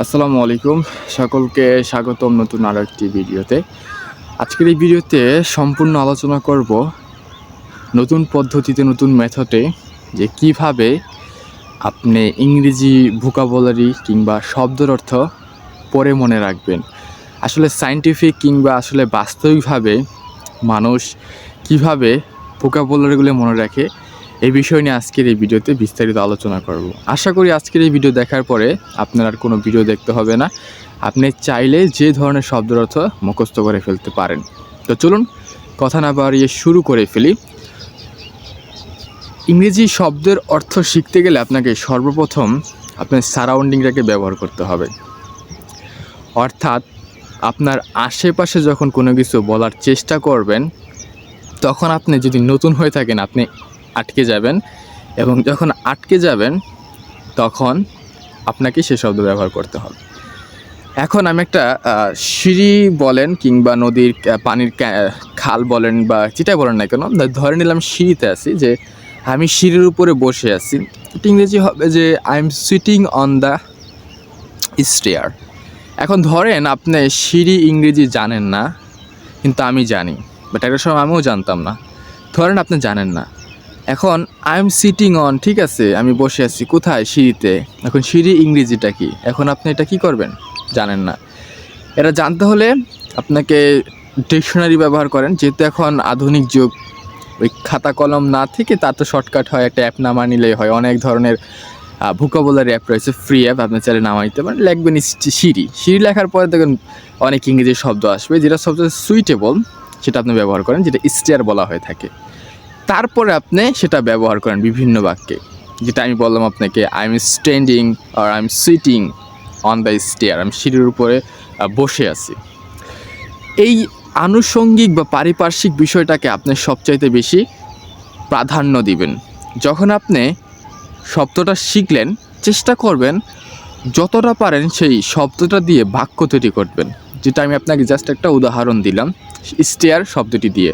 আসসালামু আলাইকুম, সকলকে স্বাগতম নতুন আরও একটি ভিডিওতে। আজকের এই ভিডিওতে সম্পূর্ণ আলোচনা করব নতুন পদ্ধতিতে, নতুন মেথডে যে কিভাবে আপনি ইংরেজি ভোকাবুলারি কিংবা শব্দের অর্থ পড়ে মনে রাখবেন। আসলে সায়েন্টিফিক কিংবা আসলে বাস্তবিকভাবে মানুষ কিভাবে ভোকাবুলারিগুলো মনে রাখে, এই বিষয় নিয়ে আজকের এই ভিডিওতে বিস্তারিত আলোচনা করব। আশা করি আজকের এই ভিডিও দেখার পরে আপনার আর কোনো ভিডিও দেখতে হবে না, আপনি চাইলে যে ধরনের শব্দের অর্থ মুখস্থ করে ফেলতে পারেন। তো চলুন কথা না বাড়িয়ে শুরু করে ফেলি। ইংরেজি শব্দের অর্থ শিখতে গেলে আপনাকে সর্বপ্রথম আপনার সারাউন্ডিংটাকে ব্যবহার করতে হবে। অর্থাৎ আপনার আশেপাশে যখন কোনো কিছু বলার চেষ্টা করবেন, তখন আপনি যদি নতুন হয়ে থাকেন আপনি আটকে যাবেন, এবং যখন আটকে যাবেন তখন আপনাকে সে শব্দ ব্যবহার করতে হবে। এখন আমি একটা সিঁড়ি বলেন কিংবা নদীর পানির খাল বলেন বা যেটাই বলেন না কেন, ধরে নিলাম সিঁড়িতে আছি, যে আমি সিঁড়ির উপরে বসে আছি। এটা ইংরেজি হবে যে I am sitting on the stair. এখন ধরেন আপনি সিঁড়ি ইংরেজি জানেন না, কিন্তু আমি জানি, বাট একটা সময় আমিও জানতাম না। ধরেন আপনি জানেন না, এখন আই এম সিটিং অন, ঠিক আছে, আমি বসে আছি কোথায়? সিঁড়িতে। এখন সিঁড়ি ইংরেজিটা কি? এখন আপনি এটা কি করবেন? জানেন না। এটা জানতে হলে আপনাকে ডিকশনারি ব্যবহার করেন, যেহেতু এখন আধুনিক যুগ। ওই খাতা কলম না থেকে তার তো শর্টকাট হয়, একটা অ্যাপ নামা নিলেই হয়। অনেক ধরনের ভোকাবুলারি অ্যাপ রয়েছে, ফ্রি অ্যাপ, আপনি চাইলে নামা নিতে পারেন। লিখবেন সিঁড়ি। সিঁড়ি লেখার পরে দেখেন অনেক ইংরেজি শব্দ আসবে, যেটা সবচেয়ে সুইটেবল সেটা আপনি ব্যবহার করেন, যেটা স্টেয়ার বলা হয়ে থাকে। তারপরে আপনি সেটা ব্যবহার করেন বিভিন্ন বাক্যে, যেটা আমি বললাম আপনাকে, আই এম স্ট্যান্ডিং আর I am sitting on the stair, আমি সিঁড়ির উপরে বসে আছি। এই আনুষঙ্গিক বা পারিপার্শ্বিক বিষয়টাকে আপনি সবচাইতে বেশি প্রাধান্য দিবেন। যখন আপনি শব্দটা শিখলেন, চেষ্টা করবেন যতটা পারেন সেই শব্দটা দিয়ে বাক্য তৈরি করবেন, যেটা আমি আপনাকে জাস্ট একটা উদাহরণ দিলাম স্টেয়ার শব্দটি দিয়ে।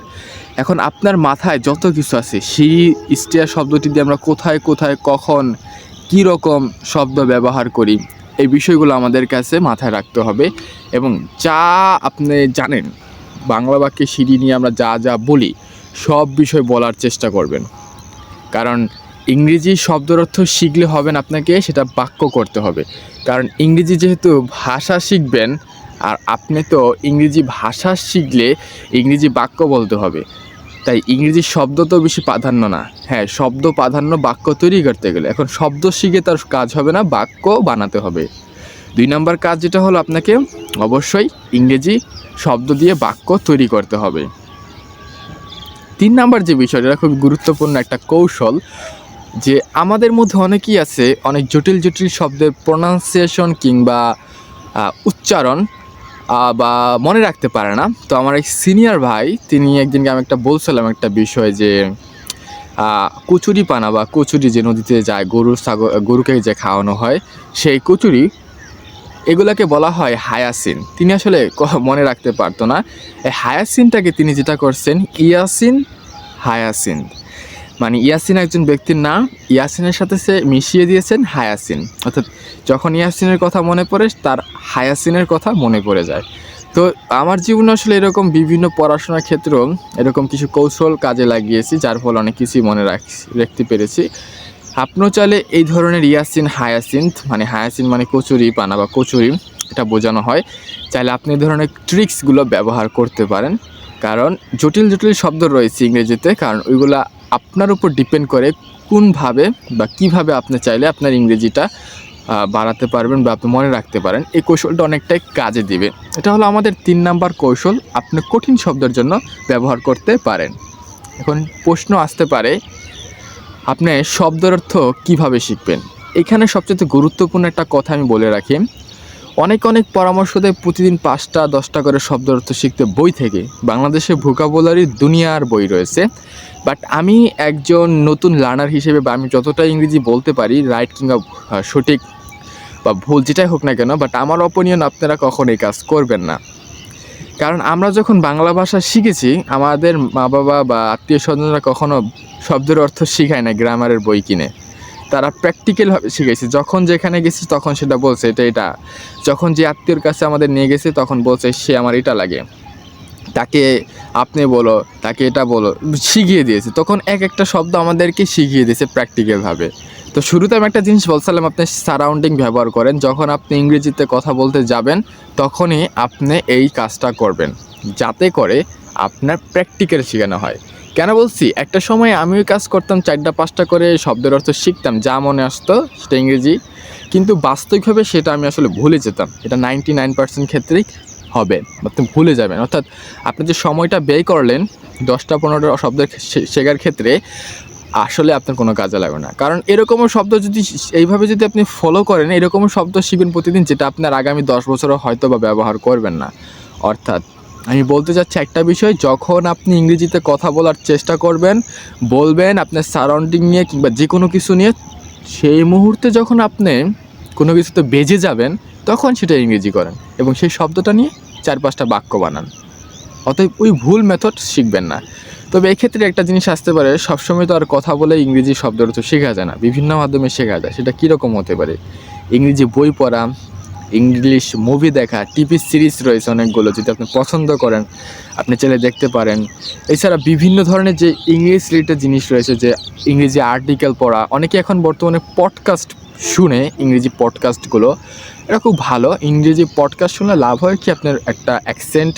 এখন আপনার মাথায় যত কিছু আছে, সেই স্টেয়ার শব্দটি দিয়ে আমরা কোথায় কোথায় কখন কী রকম শব্দ ব্যবহার করি, এই বিষয়গুলো আমাদের কাছে মাথায় রাখতে হবে। এবং যা আপনি জানেন, বাংলা বাক্যে সিঁড়ি নিয়ে আমরা যা যা বলি সব বিষয় বলার চেষ্টা করবেন। কারণ ইংরেজি শব্দের অর্থ শিখলে হবে না, আপনাকে সেটা বাক্য করতে হবে। কারণ ইংরেজি যেহেতু ভাষা শিখবেন, আর আপনি তো ইংরেজি ভাষা শিখলে ইংরেজি বাক্য বলতে হবে, তাই ইংরেজি শব্দ তো বেশি প্রাধান্য না। হ্যাঁ, শব্দ প্রাধান্য বাক্য তৈরি করতে গেলে। এখন শব্দ শিখে তার কাজ হবে না, বাক্য বানাতে হবে। 2 নম্বর কাজ যেটা হলো, আপনাকে অবশ্যই ইংরেজি শব্দ দিয়ে বাক্য তৈরি করতে হবে। 3 নম্বর যে বিষয়টা খুব গুরুত্বপূর্ণ একটা কৌশল, যে আমাদের মধ্যে অনেকেই আছে অনেক জটিল জটিল শব্দের প্রোনাউন্সিয়েশন কিংবা উচ্চারণ বা মনে রাখতে পারে না। তো আমার এক সিনিয়র ভাই, তিনি একদিনকে আমি একটা বলছিলাম একটা বিষয়, যে কচুরি পানা বা কচুরি যে নদীতে যায়, গরুকে যে খাওয়ানো হয়, সেই কচুরি, এগুলাকে বলা হয় হায়াসিন। তিনি আসলে মনে রাখতে পারতো না। এই হায়াসিনটাকে তিনি যেটা করছেন, ইয়াসিন হায়াসিন, মানে ইয়াসিন একজন ব্যক্তির নাম, ইয়াসিনের সাথে সে মিশিয়ে দিয়েছেন হায়াসিন। অর্থাৎ যখন ইয়াসিনের কথা মনে পড়ে, তার হায়াসিনের কথা মনে পড়ে যায়। তো আমার জীবনে আসলে এরকম বিভিন্ন পড়াশোনার ক্ষেত্রেও এরকম কিছু কৌশল কাজে লাগিয়েছি, যার ফলে অনেক কিছুই মনে রাখতে পেরেছি। আপনিও চাইলে এই ধরনের ইয়াসিন হায়াসিন, মানে হায়াসিন মানে কচুরি পানা বা কচুরি, এটা বোঝানো হয়, চাইলে আপনি এই ধরনের ট্রিক্সগুলো ব্যবহার করতে পারেন। কারণ জটিল জটিল শব্দ রয়েছে ইংরেজিতে, কারণ ওইগুলা আপনার উপর ডিপেন্ড করে কোনভাবে বা কিভাবে আপনি চাইলে আপনার ইংরেজিটা বাড়াতে পারবেন বা আপনি মনে রাখতে পারেন। এই কৌশলটা অনেকটাই কাজে দিবে। এটা হলো আমাদের 3 নাম্বার কৌশল, আপনি কঠিন শব্দের জন্য ব্যবহার করতে পারেন। এখন প্রশ্ন আসতে পারে, আপনি শব্দের অর্থ কীভাবে শিখবেন? এখানে সবচেয়ে গুরুত্বপূর্ণ একটা কথা আমি বলে রাখি, অনেক পরামর্শ দেয় প্রতিদিন 5টা 10টা করে শব্দ অর্থ শিখতে বই থেকে। বাংলাদেশে ভোকাবুলারি দুনিয়ার বই রয়েছে, বাট আমি একজন নতুন লার্নার হিসেবে, বা আমি যতটা ইংরেজি বলতে পারি, রাইট কিংবা সঠিক বা ভুল যেটাই হোক না কেন, বাট আমার অপিনিয়ন আপনারা কখনো এই কাজ করবেন না। কারণ আমরা যখন বাংলা ভাষা শিখেছি, আমাদের মা বাবা বা আত্মীয় স্বজনরা কখনো শব্দের অর্থ শিখায় না গ্রামারের বই কিনে। তারা প্র্যাকটিক্যালভাবে শিখেছে। যখন যেখানে গেছি তখন সেটা বলছে এটা, যখন যে আত্মীয়র কাছে আমাদের নিয়ে গেছে তখন বলছে সে আমার এটা লাগে, তাকে আপনি বলো, তাকে এটা বলো, শিখিয়ে দিয়েছে। তখন এক একটা শব্দ আমাদেরকে শিখিয়ে দিয়েছে প্র্যাকটিক্যালভাবে। তো শুরুতে আমি একটা জিনিস বলছিলাম, আপনি সারাউন্ডিং ব্যবহার করেন। যখন আপনি ইংরেজিতে কথা বলতে যাবেন তখনই আপনি এই কাজটা করবেন, যাতে করে আপনার প্র্যাকটিক্যাল শেখানো হয়। কেন বলছি, একটা সময় আমিও কাজ করতাম, 4টা-5টা করে শব্দের অর্থ শিখতাম, যা মনে আসতো সেটা ইংরেজি, কিন্তু বাস্তবিকভাবে সেটা আমি আসলে ভুলে যেতাম। এটা 99% ক্ষেত্রেই হবে, আপনি ভুলে যাবেন। অর্থাৎ আপনি যে সময়টা ব্যয় করলেন 10টা-15টা শব্দ শেখার ক্ষেত্রে, আসলে আপনার কোনো কাজে লাগবে না। কারণ এরকমও শব্দ যদি এইভাবে যদি আপনি ফলো করেন, এরকমও শব্দ শিখবেন প্রতিদিন, যেটা আপনার আগামী 10 বছরও হয়তো বা ব্যবহার করবেন না। অর্থাৎ আমি বলতে চাচ্ছি একটা বিষয়, যখন আপনি ইংরেজিতে কথা বলার চেষ্টা করবেন, বলবেন আপনার সারাউন্ডিং নিয়ে কিংবা যে কোনো কিছু নিয়ে, সেই মুহূর্তে যখন আপনি কোনো কিছুতে বেজে যাবেন তখন সেটা ইংরেজি করেন এবং সেই শব্দটা নিয়ে 4-5টা বাক্য বানান। অতএব ওই ভুল মেথড শিখবেন না। তবে এক্ষেত্রে একটা জিনিস আসতে পারে, সবসময় তো আর কথা বলে ইংরেজি শব্দের অর্থ শেখা যায় না, বিভিন্ন মাধ্যমে শেখা যায়। সেটা কীরকম হতে পারে? ইংরেজি বই পড়া, ইংলিশ মুভি দেখা, টিভি সিরিজ রয়েছে অনেকগুলো, যদি আপনি পছন্দ করেন আপনি চাইলে দেখতে পারেন। এছাড়া বিভিন্ন ধরনের যে ইংলিশ রিলেটেড জিনিস রয়েছে, যে ইংরেজি আর্টিকেল পড়া, অনেকে এখন বর্তমানে পডকাস্ট শুনে, ইংরেজি পডকাস্টগুলো এটা খুব ভালো। ইংরেজি পডকাস্ট শুনলে লাভ হয় কি, আপনার একটা অ্যাকসেন্ট,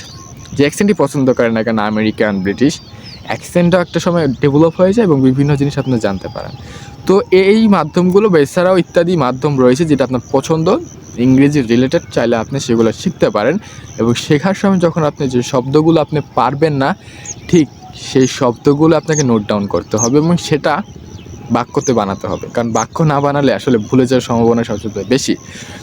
যে অ্যাকসেন্টই পছন্দ করেন না কেন, আমেরিকান, ব্রিটিশ, অ্যাকসেন্টটাও একটা সময় ডেভেলপ হয়ে যায় এবং বিভিন্ন জিনিস আপনি জানতে পারেন। তো এই মাধ্যমগুলো বা এছাড়াও ইত্যাদি মাধ্যম রয়েছে যেটা আপনার পছন্দ, ইংরেজি রিলেটেড, চাইলে আপনি সেগুলো শিখতে পারেন। এবং শেখার সময় যখন আপনি যে শব্দগুলো আপনি পারবেন না, ঠিক সেই শব্দগুলো আপনাকে নোট ডাউন করতে হবে এবং সেটা বাক্যতে বানাতে হবে। কারণ বাক্য না বানালে আসলে ভুলে যাওয়ার সম্ভাবনা সবচেয়ে বেশি।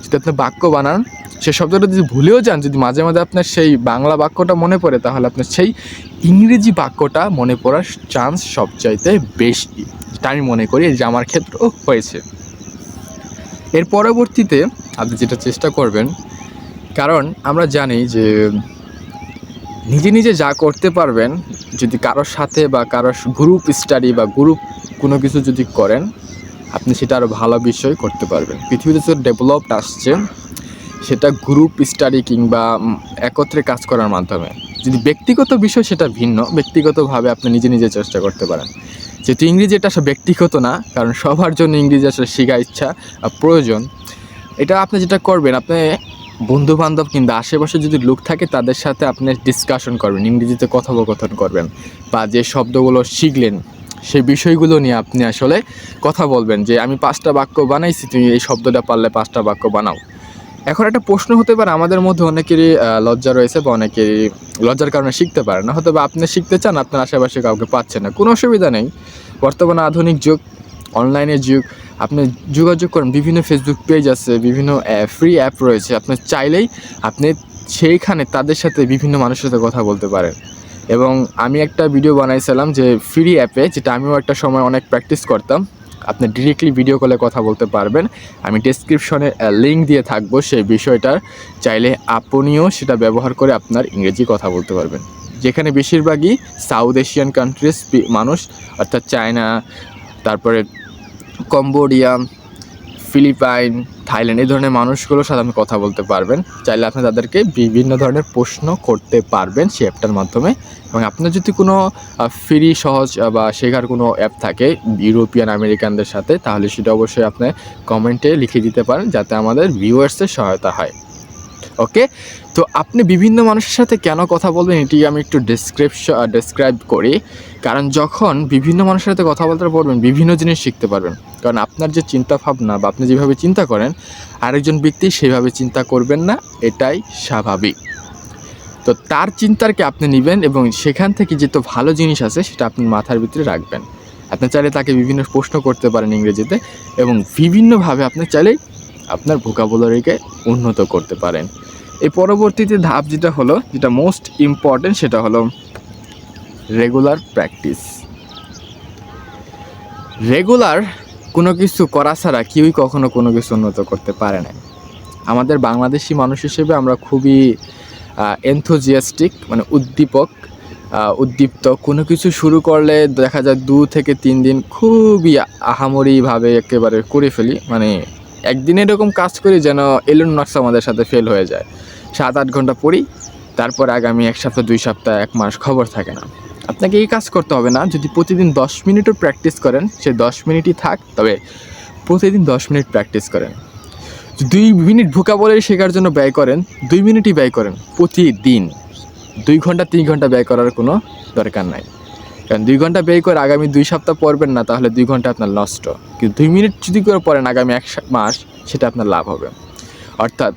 যদি আপনি বাক্য বানান, সে শব্দটা যদি ভুলেও যান, যদি মাঝে মাঝে আপনার সেই বাংলা বাক্যটা মনে পড়ে, তাহলে আপনার সেই ইংরেজি বাক্যটা মনে পড়ার চান্স সবচাইতে বেশি। এটা আমি মনে করি, যে আমার ক্ষেত্রেও হয়েছে। এর পরবর্তীতে আপনি যেটা চেষ্টা করবেন, কারণ আমরা জানি যে নিজে নিজে যা করতে পারবেন, যদি কারোর সাথে বা কারোর গ্রুপ স্টাডি বা গ্রুপ কোনো কিছু যদি করেন, আপনি সেটা আরও ভালো বিষয় করতে পারবেন। পৃথিবীতে যে ডেভেলপড আসছে, সেটা গ্রুপ স্টাডি কিংবা একত্রে কাজ করার মাধ্যমে। যদি ব্যক্তিগত বিষয়, সেটা ভিন্ন, ব্যক্তিগতভাবে আপনি নিজে নিজে চেষ্টা করতে পারেন। যেহেতু ইংরেজি এটা আসলে ব্যক্তিগত না, কারণ সবার জন্য ইংরেজি আসলে শেখা ইচ্ছা প্রয়োজন। এটা আপনি যেটা করবেন, আপনি বন্ধুবান্ধব কিংবা আশেপাশে যদি লোক থাকে তাদের সাথে আপনি ডিসকাশন করবেন, ইংরেজিতে কথোপকথন করবেন, বা যে শব্দগুলো শিখলেন সেই বিষয়গুলো নিয়ে আপনি আসলে কথা বলবেন, যে আমি 5টা বাক্য বানাইছি, তুমি এই শব্দটা পারলে 5টা বাক্য বানাও। এখন একটা প্রশ্ন হতে পারে, আমাদের মধ্যে অনেকেরই লজ্জা রয়েছে বা অনেকেরই লজ্জার কারণে শিখতে পারে না, হয়তো বা আপনি শিখতে চান, আপনার আশেপাশে কাউকে পাচ্ছেন না, কোনো অসুবিধা নেই। বর্তমানে আধুনিক যুগ, অনলাইনের যুগ, আপনি যোগাযোগ করেন, বিভিন্ন ফেসবুক পেজ আছে, বিভিন্ন ফ্রি অ্যাপ রয়েছে, আপনি চাইলেই আপনি সেইখানে তাদের সাথে, বিভিন্ন মানুষের সাথে কথা বলতে পারেন। এবং আমি একটা ভিডিও বানাইছিলাম যে ফ্রি অ্যাপে, যেটা আমিও একটা সময় অনেক প্র্যাকটিস করতাম, আপনি ডিরেক্টলি ভিডিও কলে কথা বলতে পারবেন। আমি ডেসক্রিপশনে লিঙ্ক দিয়ে থাকবো সেই বিষয়টার, চাইলে আপনিও সেটা ব্যবহার করে আপনার ইংরেজি কথা বলতে পারবেন। যেখানে বেশিরভাগই সাউথ এশিয়ান কান্ট্রিজ মানুষ, অর্থাৎ চায়না, তারপরে কম্বোডিয়া, ফিলিপাইন, থাইল্যান্ড, এই ধরনের মানুষগুলোর সাথে আপনি কথা বলতে পারবেন। চাইলে আপনি তাদেরকে বিভিন্ন ধরনের প্রশ্ন করতে পারবেন সেই অ্যাপটার মাধ্যমে। এবং আপনার যদি কোনো ফ্রি সহজ বা শেখার কোনো অ্যাপ থাকে ইউরোপিয়ান আমেরিকানদের সাথে, তাহলে সেটা অবশ্যই আপনি কমেন্টে লিখে দিতে পারেন, যাতে আমাদের ভিউয়ার্সের সহায়তা হয়। ওকে, তো আপনি বিভিন্ন মানুষের সাথে কেন কথা বলবেন, এটি আমি একটু ডেসক্রাইব করি। কারণ যখন বিভিন্ন মানুষের সাথে কথা বলতে পারবেন, বিভিন্ন জিনিস শিখতে পারবেন। কারণ আপনার যে চিন্তা ভাবনা বা আপনি যেভাবে চিন্তা করেন, আরেকজন ব্যক্তি সেভাবে চিন্তা করবেন না, এটাই স্বাভাবিক। তো তার চিন্তাকে আপনি নেবেন এবং সেখান থেকে যেহেতু ভালো জিনিস আছে সেটা আপনার মাথার ভিতরে রাখবেন। আপনি চাইলে তাকে বিভিন্ন প্রশ্ন করতে পারেন ইংরেজিতে, এবং বিভিন্নভাবে আপনি চাইলে আপনার ভোকাবুলারিকে উন্নত করতে পারেন। এই পরবর্তীতে ধাপ যেটা হলো, যেটা মোস্ট ইম্পর্টেন্ট, সেটা হলো রেগুলার প্র্যাকটিস। রেগুলার কোনো কিছু করা ছাড়া কেউই কখনো কোনো কিছু উন্নত করতে পারে না। আমাদের বাংলাদেশি মানুষ হিসেবে আমরা খুবই এনথুজিয়াস্টিক, মানে উদ্দীপক, উদ্দীপ্ত। কোনো কিছু শুরু করলে দেখা যায় 2 থেকে 3 দিন খুবই আহামরিভাবে একেবারে করে ফেলি। মানে একদিন এরকম কাজ করি যেন এলোন মার্কস আমাদের সাথে ফেল হয়ে যায়। 7-8 ঘন্টা পড়ি, তারপর আগামী 1 সপ্তাহ 2 সপ্তাহ 1 মাস খবর থাকে না। আপনাকে এই কাজ করতে হবে না। যদি প্রতিদিন 10 মিনিটও প্র্যাকটিস করেন, সে 10 মিনিটই থাক, তবে প্রতিদিন 10 মিনিট প্র্যাকটিস করেন। 2 মিনিট ভোকাবুলারি শেখার জন্য ব্যয় করেন, 2 মিনিটই ব্যয় করেন প্রতিদিন। 2 ঘন্টা 3 ঘন্টা ব্যয় করার কোনো দরকার নাই। কারণ 2 ঘন্টা ব্যয় করে আগামী 2 সপ্তাহ পড়বেন না, তাহলে 2 ঘন্টা আপনার নষ্ট। কিন্তু 2 মিনিট যদি করে পড়েন আগামী 1 মাস, সেটা আপনার লাভ হবে। অর্থাৎ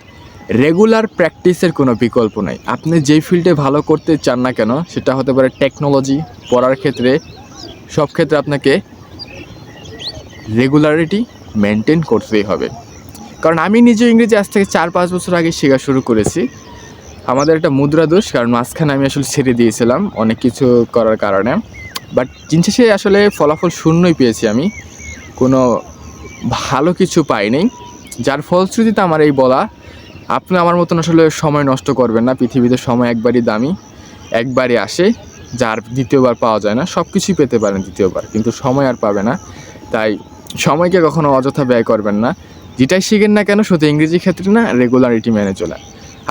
রেগুলার প্র্যাকটিসের কোনো বিকল্প নাই। আপনি যেই ফিল্ডে ভালো করতে চান না কেন, সেটা হতে পারে টেকনোলজি, পড়ার ক্ষেত্রে, সব ক্ষেত্রে আপনাকে রেগুলারিটি মেনটেন করতেই হবে। কারণ আমি নিজে ইংরেজি আজ থেকে 4-5 বছর আগে শেখা শুরু করেছি। আমাদের একটা মুদ্রা দোষ, কারণ মাঝখানে আমি আসলে ছেড়ে দিয়েছিলাম অনেক কিছু করার কারণে। বাট দিন শেষে আসলে ফলাফল শূন্যই পেয়েছি আমি, কোনো ভালো কিছু পাইনি। যার ফলশ্রুতিতে আমার এই বলা, আপনি আমার মতন আসলে সময় নষ্ট করবেন না। পৃথিবীতে সময় একবারই দামি, একবারই আসে, যার দ্বিতীয়বার পাওয়া যায় না। সব কিছুই পেতে পারেন দ্বিতীয়বার, কিন্তু সময় আর পাবে না। তাই সময়কে কখনো অযথা ব্যয় করবেন না। যেটাই শিখেন না কেন, শুধু ইংরেজি ক্ষেত্রে না, রেগুলারিটি মেনে চলা।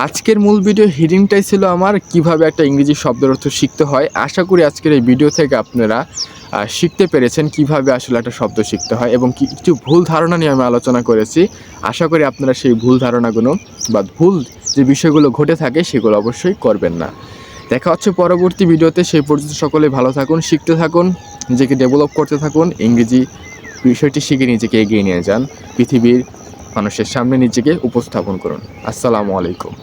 আজকের মূল ভিডিও হিডিংটাই ছিল আমার কিভাবে একটা ইংরেজি শব্দের অর্থ শিখতে হয়। আশা করি আজকের এই ভিডিও থেকে আপনারা শিখতে পেরেছেন কিভাবে আসলে একটা শব্দ শিখতে হয়, এবং কিছু ভুল ধারণা নিয়ে আমি আলোচনা করেছি। আশা করি আপনারা সেই ভুল ধারণাগুলো বা ভুল যে বিষয়গুলো ঘটে থাকে সেগুলো অবশ্যই করবেন না। দেখা হচ্ছে পরবর্তী ভিডিওতে। সেই পর্যন্ত সকলে ভালো থাকুন, শিখতে থাকুন, নিজেকে ডেভেলপ করতে থাকুন। ইংরেজি বিষয়টি শিখে নিজেকে এগিয়ে নিয়ে যান, পৃথিবীর মানুষের সামনে নিজেকে উপস্থাপন করুন। আসসালামু আলাইকুম।